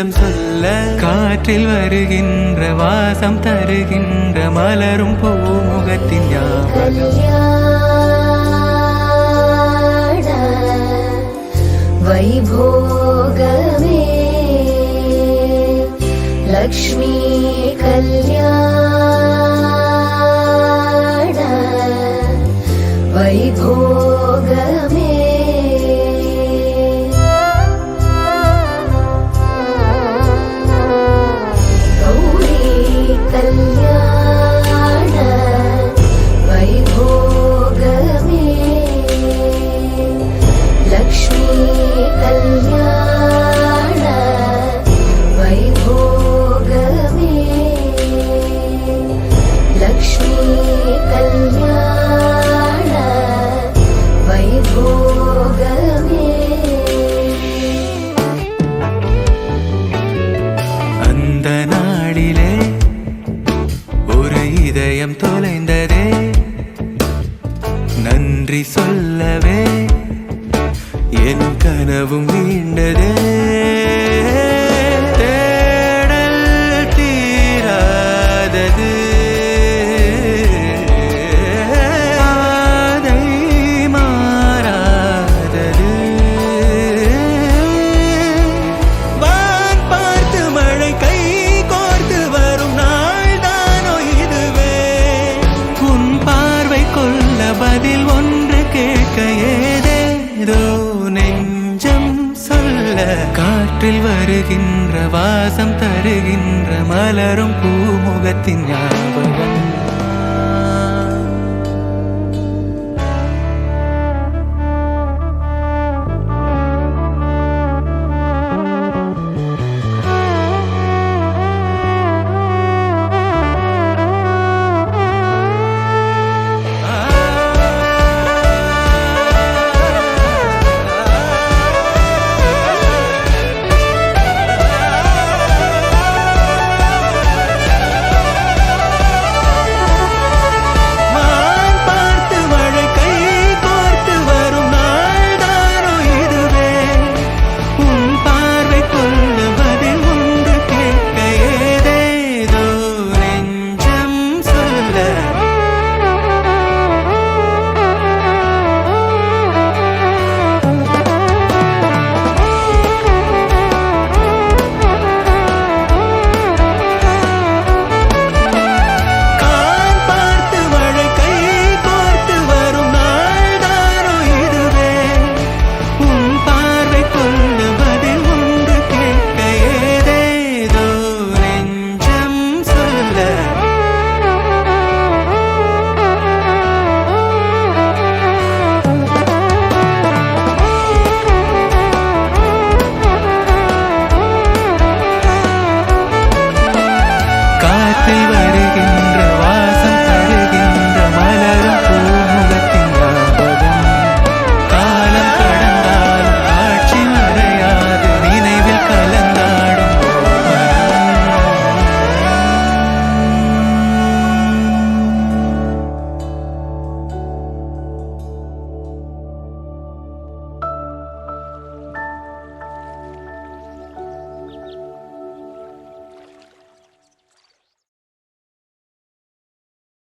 நெஞ்சம் சொல்ல காற்றில் வருகின்ற வாசம் தருகின்ற மலரும் பூமுகத்தின் ஞாபகம் வைபோகமே லக்ஷ்மி கல்யாண வைபோகமே கௌரி கல்யாண வைபோகமே லக்ஷ்மி கல்யாண வைபோகமே லக்ஷ்மி கல்யாண வைபோகமே அந்த நாளிலே ஒரு இதயம் தொலைந்ததே நன்றி சொல்லவே என் கனவும் மீண்டதே தேடல் தீராதது பாதை மாறாதது வான் பார்த்து மழை கை கோர்த்து வரும் நாள் தானோ இதுவே உன் பார்வை கொள்ள பதில் ஒன்று கேட்க ஏதேதோ நெஞ்சம் சொல்ல காற்றில் வருகின்ற வாசம் தருகின்ற மலரும் பூமுகத்தின் ஞாபகம்